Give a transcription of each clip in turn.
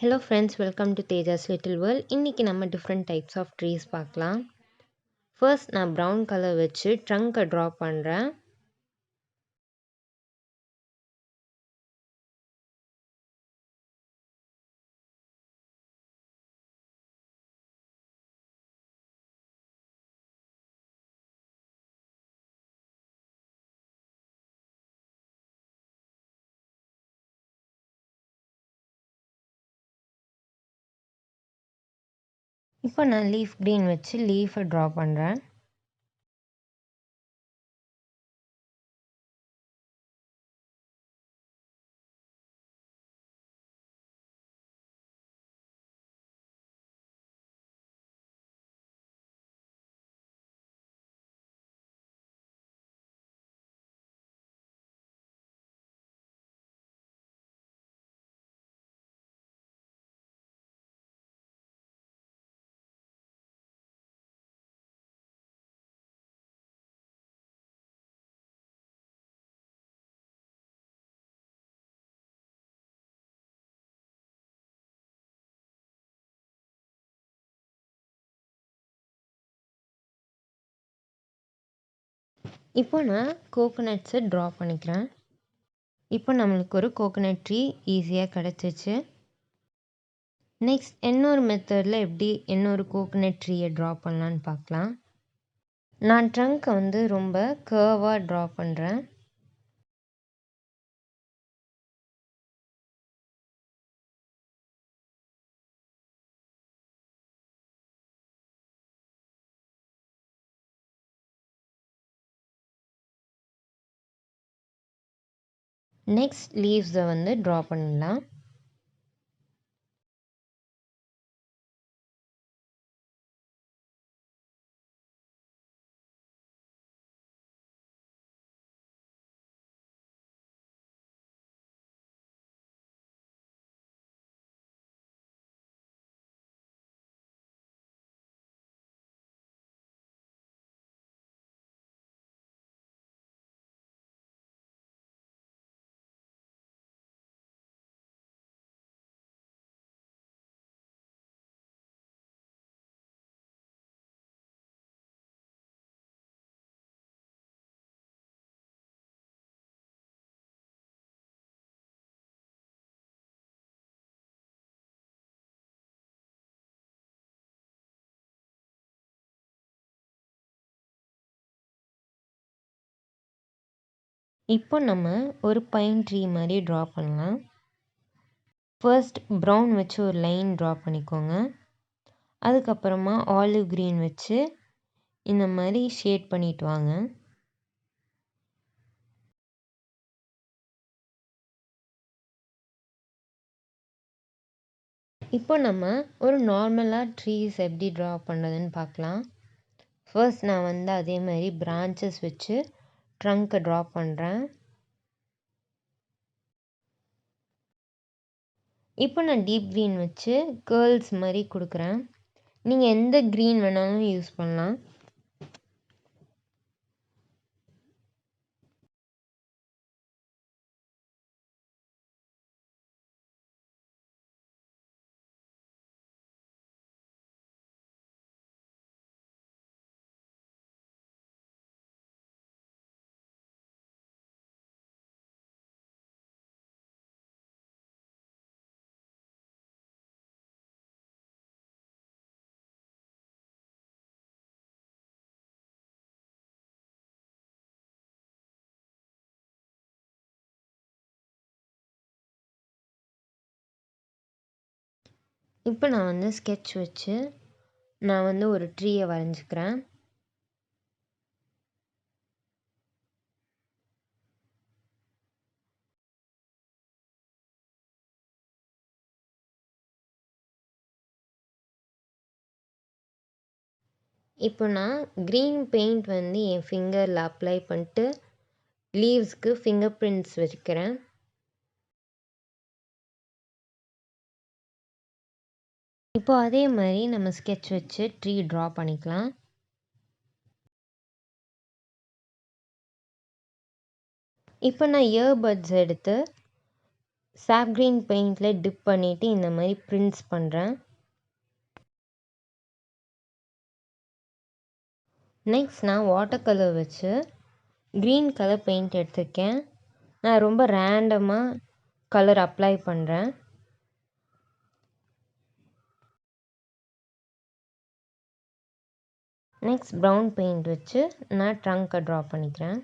Hello friends, welcome to Teja's Little World. இன்னைக்கு நம்ம different types of trees பார்க்கலாம். First நான் brown color வச்சு trunk draw பண்றேன். இப்போ நான் leaf green வச்சு leaf draw பண்றேன். இப்போ நான் coconuts draw பண்ணிக்கிறேன். இப்போ நம்மளுக்கு ஒரு coconut tree ஈஸியாக கிடைச்சிச்சு. நெக்ஸ்ட் இன்னொரு மெத்தடில் எப்படி இன்னொரு coconut tree draw பண்ணலான்னு பார்க்கலாம். நான் ட்ரங்க்கை வந்து ரொம்ப கர்வாக draw பண்ணுறேன். நெக்ஸ்ட் லீவ்ஸை வந்து draw பண்ணலாம். இப்போ நம்ம ஒரு பைன் ட்ரீ மாதிரி ட்ரா பண்ணலாம். ஃபர்ஸ்ட் ப்ரௌன் வச்சு ஒரு லைன் ட்ரா பண்ணிக்கோங்க. அதுக்கப்புறமா ஆலிவ் க்ரீன் வச்சு இந்த மாதிரி ஷேட் பண்ணிட்டு வாங்க. இப்போ நம்ம ஒரு நார்மலாக ட்ரீஸ் எப்படி ட்ரா பண்ணுறதுன்னு பார்க்கலாம். ஃபர்ஸ்ட் நான் வந்து அதே மாதிரி பிரான்ச்சஸ் வச்சு ட்ரங்க்கை ட்ரா பண்ணுறேன். இப்போ நான் டீப் க்ரீன் வச்சு கேர்ள்ஸ் மாதிரி கொடுக்குறேன். நீங்கள் எந்த க்ரீன் வேணாலும் யூஸ் பண்ணலாம். இப்போ நான் வந்து ஸ்கெட்ச் வச்சு நான் வந்து ஒரு ட்ரீயை வரைஞ்சிக்கிறேன். இப்போ நான் க்ரீன் பெயிண்ட் வந்து என் ஃபிங்கரில் அப்ளை பண்ணிட்டு லீவ்ஸ்க்கு ஃபிங்கர் பிரிண்ட்ஸ் வச்சுக்கிறேன். இப்போ அதே மாதிரி நம்ம ஸ்கெட்ச் வச்சு ட்ரீ ட்ரா பண்ணிக்கலாம். இப்போ நான் இயர்பட்ஸ் எடுத்து சாப் கிரீன் பெயிண்டில் டிப் பண்ணிவிட்டு இந்த மாதிரி பிரிண்ட்ஸ் பண்ணுறேன். நெக்ஸ்ட் நான் வாட்டர் கலர் வச்சு க்ரீன் கலர் பெயிண்ட் எடுத்திருக்கேன். நான் ரொம்ப ரேண்டமாக கலர் அப்ளை பண்ணுறேன். நெக்ஸ்ட் ப்ரௌன் பெயிண்ட் வச்சு நான் ட்ரங்க்கை ட்ரா பண்ணிக்கிறேன்.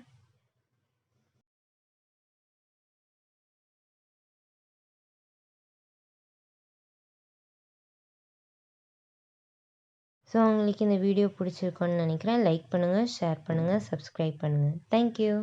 ஸோ உங்களுக்கு இந்த வீடியோ பிடிச்சிருக்கோன்னு நினைக்கிறேன். லைக் பண்ணுங்கள், ஷேர் பண்ணுங்கள், சப்ஸ்கிரைப் பண்ணுங்கள். தேங்க்யூ.